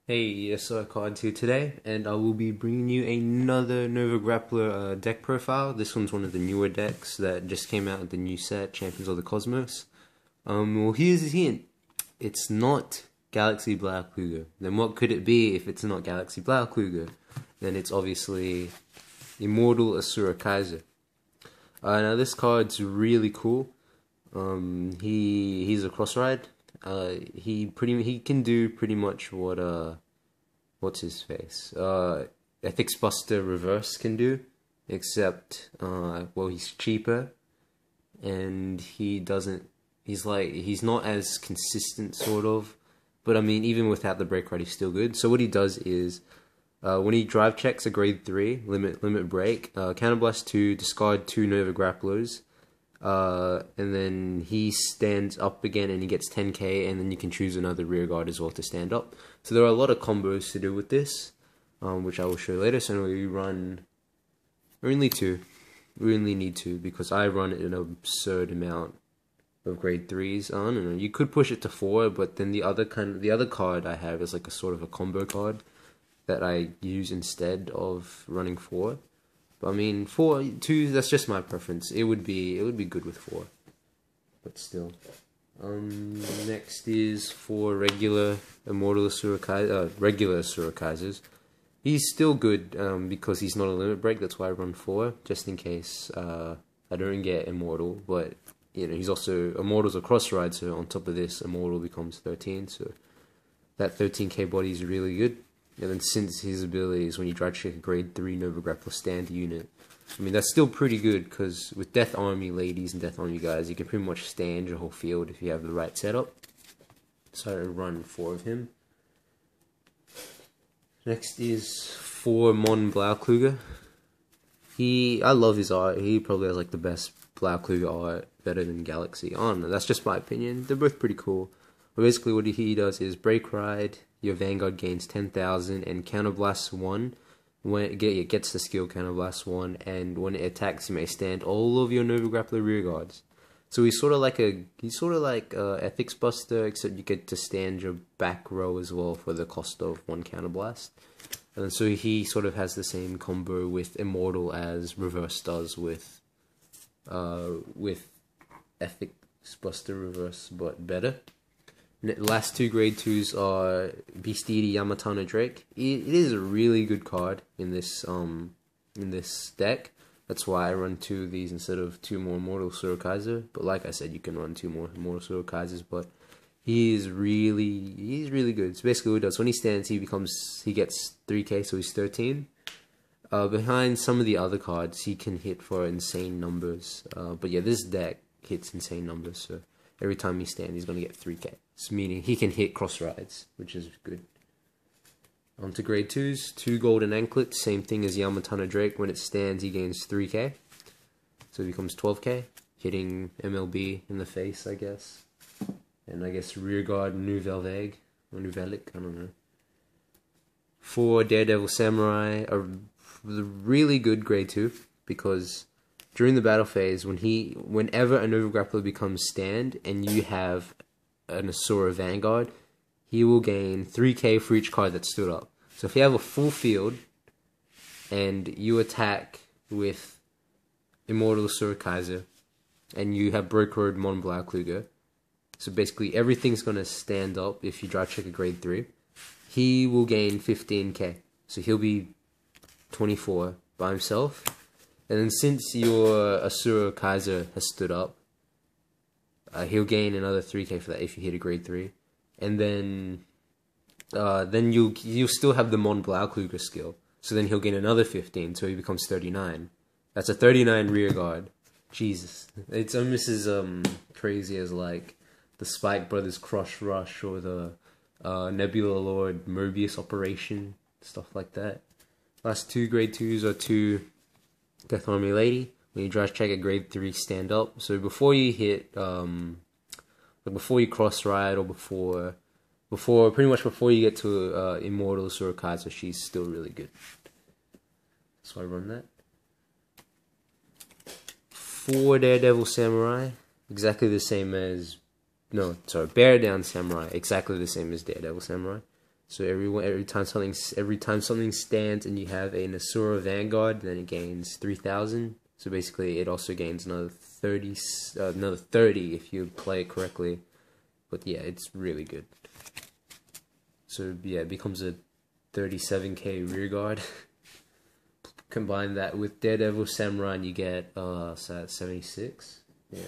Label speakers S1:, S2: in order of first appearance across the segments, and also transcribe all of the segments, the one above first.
S1: Hey, Asura Card here today, and I will be bringing you another Nova Grappler deck profile. This one's one of the newer decks that just came out with the new set, Champions of the Cosmos. Well, here's the hint. It's not Galaxy Blauklüger. Then what could it be if it's not Galaxy Blauklüger? Then it's obviously Immortal Asura Kaiser. Now this card's really cool. He's a cross ride. He can do pretty much what what's his face Ethics Buster Reverse can do, except well, he's cheaper and he's not as consistent, sort of, but I mean, even without the break ride he's still good. So what he does is when he drive checks a grade 3 limit break, counterblast 2, discard 2 Nova Grapplers, and then he stands up again and he gets 10k, and then you can choose another rearguard as well to stand up. So there are a lot of combos to do with this, which I will show you later. So we run only 2. We only need 2 because I run an absurd amount of grade 3s. I don't know, you could push it to 4, but then the other card I have is like a sort of a combo card that I use instead of running 4. But I mean, 2, that's just my preference. It would be good with 4, but still. Next is for regular Immortal Asura Kaiser, regular Asura Kaisers. He's still good because he's not a limit break. That's why I run 4, just in case I don't get Immortal. But you know, he's also Immortal's a cross ride, so on top of this, Immortal becomes 13. So that 13k body is really good. And then since his ability is when you drive check a grade 3 Nova Grappler stand unit, I mean, that's still pretty good, because with Death Army ladies and Death Army guys, you can pretty much stand your whole field if you have the right setup. So I run 4 of him. Next is for Mon Blauklüger. I love his art. He probably has like the best Blauklüger art, better than Galaxy. I don't know, that's just my opinion. They're both pretty cool. But basically what he does is break ride, your Vanguard gains 10,000 and counterblasts 1 when it gets the skill counterblast 1, and when it attacks you may stand all of your Nova Grappler rearguards. So he's sort of like Ethics Buster, except you get to stand your back row as well for the cost of 1 counterblast. And so he sort of has the same combo with Immortal as Reverse does with Ethics Buster Reverse, but better. Last 2 grade 2s are Beastidi Yamatana Drake. It is a really good card in this deck. That's why I run 2 of these instead of 2 more Immortal Asura Kaiser. But like I said, you can run 2 more Immortal Asura Kaisers. But he's really good. So basically, what he does when he stands, he gets 3k, so he's 13. Behind some of the other cards, he can hit for insane numbers. But yeah, this deck hits insane numbers. So every time he stands, he's gonna get 3k. So meaning he can hit cross rides, which is good. On to grade 2s, 2 golden anklets, same thing as Yamatana Drake. When it stands, he gains 3k, so he becomes 12k, hitting MLB in the face, I guess. And I guess rearguard Nouvelle Vague, or Nouvelic, I don't know. 4 Daredevil Samurai, a really good grade 2, because during the battle phase, whenever a Nova Grappler becomes stand and you have an Asura Vanguard, he will gain 3k for each card that stood up. So if you have a full field and you attack with Immortal Asura Kaiser and you have Brokered Mon Blauklüger, so basically everything's going to stand up if you drive check a grade 3, he will gain 15k. So he'll be 24 by himself. And then since your Asura Kaiser has stood up, he'll gain another 3k for that if you hit a grade 3. And then you'll still have the Mon Blauklüger skill. So then he'll gain another 15, so he becomes 39. That's a 39 rearguard. Jesus. It's almost as crazy as like the Spike Brothers Crush Rush or the Nebula Lord Mobius Operation, stuff like that. Last 2 grade 2s are 2 Death Army Lady. When you drive check a grade 3 stand up. So before you hit before you cross ride, or pretty much before you get to Immortal Asura Kaiser, she's still really good. So I run that. 4 Daredevil Samurai, exactly the same as Bear Down Samurai, exactly the same as Daredevil Samurai. So every time something stands and you have an Asura Vanguard, then it gains 3,000. So basically, it also gains another 30 if you play it correctly. But yeah, it's really good. So yeah, it becomes a 37k rearguard. Combine that with Daredevil Samurai, and you get so that's 76. Yeah.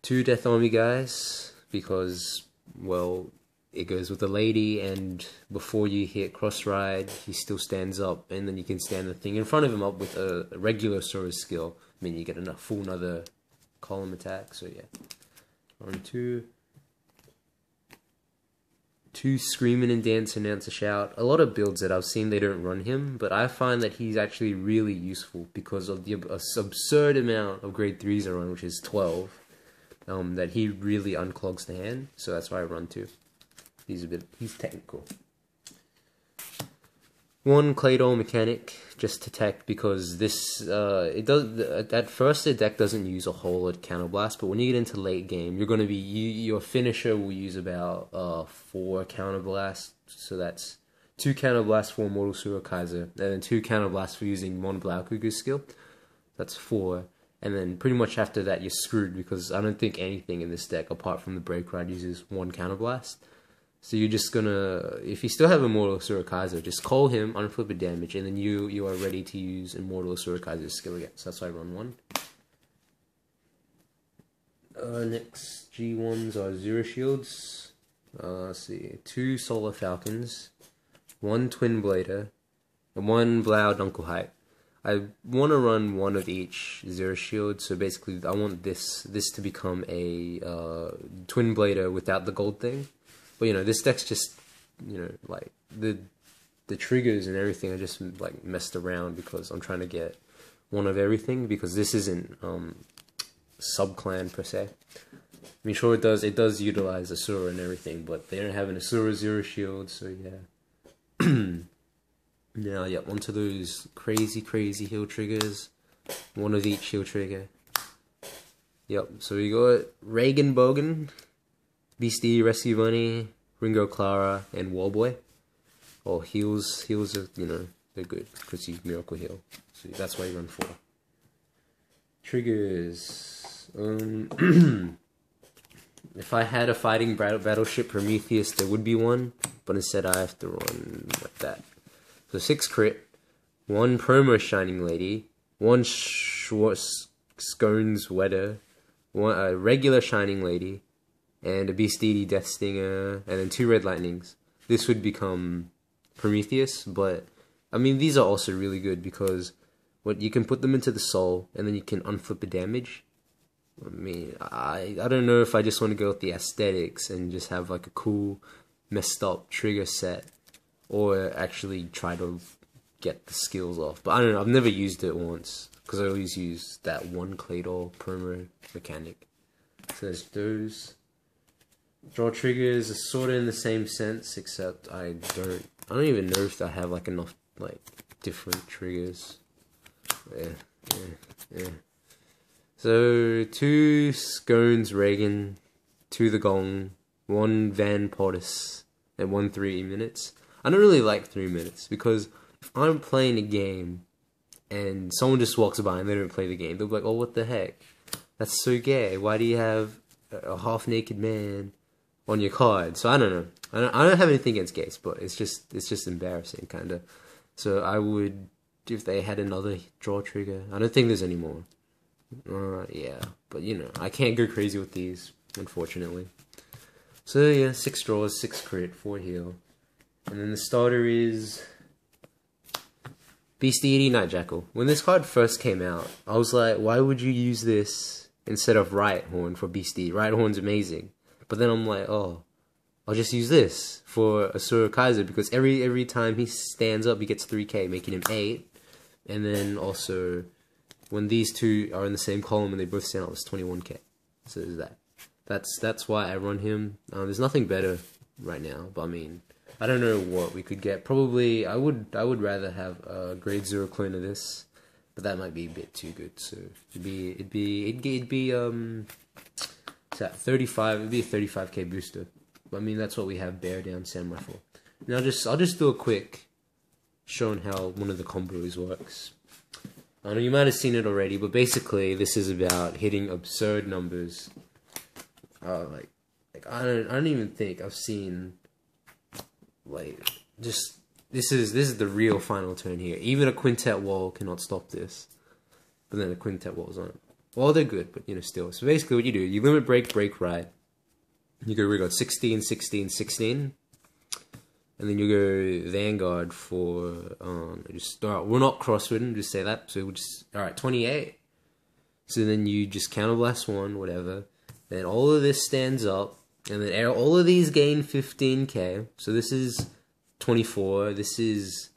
S1: 2 Death Army guys, because well, it goes with the lady, and before you hit cross ride, he still stands up, and then you can stand the thing in front of him up with a regular Asura skill. I mean, you get a full another column attack. So yeah, on 2 Screaming and Dance Announce a Shout. A lot of builds that I've seen, they don't run him, but I find that he's actually really useful because of the absurd amount of grade 3s I run, which is 12. That he really unclogs the hand, so that's why I run 2. He's technical. 1 Claydol Mechanic, just to tech, because this at first the deck doesn't use a whole lot of counterblast, but when you get into late game, you're gonna be your finisher will use about 4 counterblast, so that's 2 counterblast for Mortal Asura Kaiser, and then 2 counterblast for using Mon Blaukugel's skill. That's 4. And then pretty much after that you're screwed, because I don't think anything in this deck apart from the Break Ride uses 1 counterblast. So you're just gonna, if you still have Immortal Asura Kaiser, just call him, unflip a damage, and then you are ready to use Immortal Asura Kaiser's skill again. So that's why I run 1. Next G1s are Zero Shields. Let's see, 2 Solar Falcons, 1 Twin Blader, and 1 Blau Dunkelheit. I want to run 1 of each Zero Shield, so basically I want this to become a Twin Blader without the gold thing. But you know, this deck's just, you know, like the triggers and everything are just like messed around because I'm trying to get 1 of everything, because this isn't sub-clan per se. I mean, sure it does utilize Asura and everything, but they don't have an Asura Zero Shield, so yeah. Now, yep, onto those crazy heal triggers. 1 of each heal trigger. Yep, so we got Reagan Bogan, Beastie, Rescue Bunny, Ringo Clara, and Wallboy. Oh, heals are, you know, they're good, because you Miracle Heal. So that's why you run 4. Triggers. If I had a fighting battleship Prometheus, there would be 1, but instead I have to run like that. So 6 crit, 1 promo Shining Lady, 1 Scones Wetter, 1 regular Shining Lady, and a Beastidi Death Stinger, and then 2 Red Lightnings. This would become Prometheus, but I mean, these are also really good because you can put them into the soul, and then you can unflip the damage. I mean, I don't know if I just want to go with the aesthetics and just have like a cool, messed up trigger set, or actually try to get the skills off. But I don't know, I've never used it once, because I always use that 1 Claydol promo mechanic. So there's those. Draw triggers are sort of in the same sense, except I don't even know if I have like enough like different triggers. Yeah. So 2 Scones Reagan, 2 The Gong, 1 Van Pottis, and 1 3 minutes. I don't really like 3 minutes, because if I'm playing a game and someone just walks by and they don't play the game, they'll be like, oh, what the heck? That's so gay. Why do you have a half-naked man on your card? So I don't know. I don't have anything against gays, but it's just embarrassing, kind of. So I would, if they had another draw trigger, I don't think there's any more. Yeah, but you know, I can't go crazy with these, unfortunately. So yeah, 6 draws, 6 crit, 4 heal. And then the starter is Beastie Night Jackal. When this card first came out, I was like, why would you use this instead of Riot Horn for Beastie? Riot Horn's amazing. But then I'm like, oh, I'll just use this for Asura Kaiser, because every time he stands up, he gets 3k, making him 8. And then also, when these 2 are in the same column and they both stand up, it's 21k. So there's that. That's why I run him. There's nothing better right now, but I mean, I don't know what we could get. Probably, I would rather have a grade 0 clone of this, but that might be a bit too good. So it'd be 35. It'd be a 35k booster. I mean, that's what we have Bear Down Samurai for. Now, I'll just do a quick showing how one of the combos works. I know you might have seen it already, but basically this is about hitting absurd numbers. Like I don't even think I've seen like just this is the real final turn here. Even a quintet wall cannot stop this. But then the quintet walls on it. Well, they're good, but you know, still. So basically what you do, you limit break, break, ride. You go rearguard 16, 16, 16. And then you go Vanguard for just alright, we're not crosswording, just say that. So we'll just alright, 28. So then you just counterblast 1, whatever. Then all of this stands up, and then all of these gain 15k. So this is 24, this is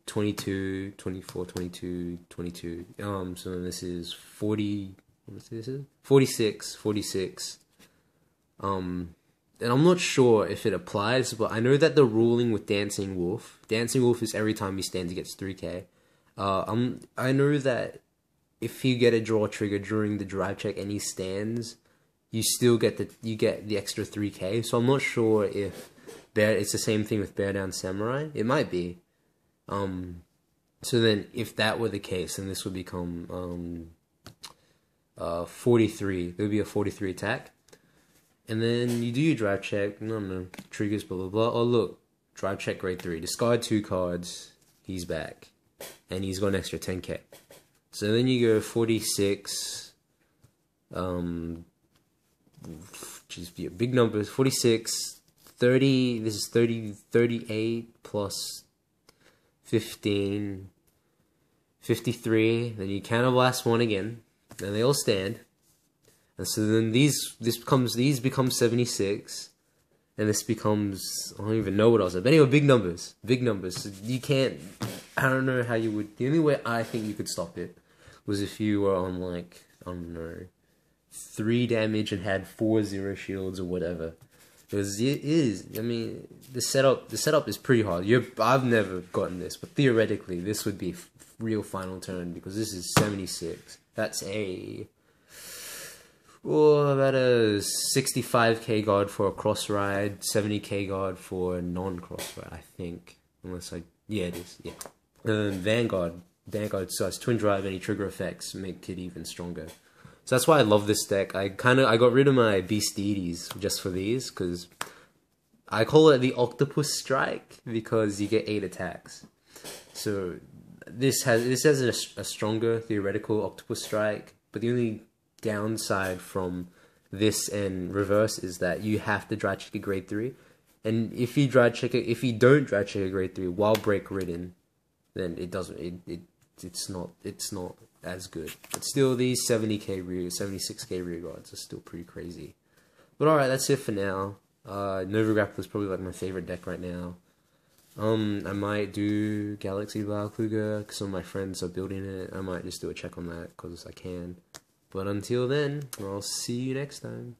S1: 22, 24, 22, 22. So then this is 40, what is this? 46, 46. And I'm not sure if it applies, but I know that the ruling with Dancing Wolf is every time he stands he gets 3k. I know that if you get a draw trigger during the drive check and he stands, you still get the extra 3k. So I'm not sure if it's the same thing with Bear Down Samurai. It might be. So then if that were the case, then this would become 43. There would be a 43 attack. And then you do your drive check, no, triggers, blah, blah, blah. Oh, look, drive check grade 3. Discard 2 cards, he's back. And he's got an extra 10k. So then you go 46, just be big numbers, 46, 30, this is 30, 38 plus 15, 53, then you counterblast 1 again, and they all stand. And so then these become 76, and this becomes, I don't even know what else. But anyway, big numbers. So you can't, I don't know how you would, the only way I think you could stop it was if you were on like, I don't know, 3 damage and had 4-0 shields or whatever. Because it is, I mean, the setup is pretty hard. I've never gotten this, but theoretically this would be real final turn because this is 76. That's about a 65k guard for a cross ride, 70k guard for a non-cross ride, I think. Yeah, it is, yeah. Vanguard, so it's twin drive, any trigger effects make it even stronger. So that's why I love this deck. I got rid of my Beast Deities just for these, because I call it the Octopus Strike, because you get 8 attacks. So this has a stronger theoretical Octopus Strike, but the only downside from this and reverse is that you have to dry check a grade 3, and if you don't dry check a grade 3 while break ridden, then it's not as good. But still, these 76k rearguards are still pretty crazy. But alright, that's it for now. Nova Grapple is probably like my favorite deck right now. I might do Galaxy Valkluger because some of my friends are building it. I might just do a check on that because I can. But until then, I'll see you next time.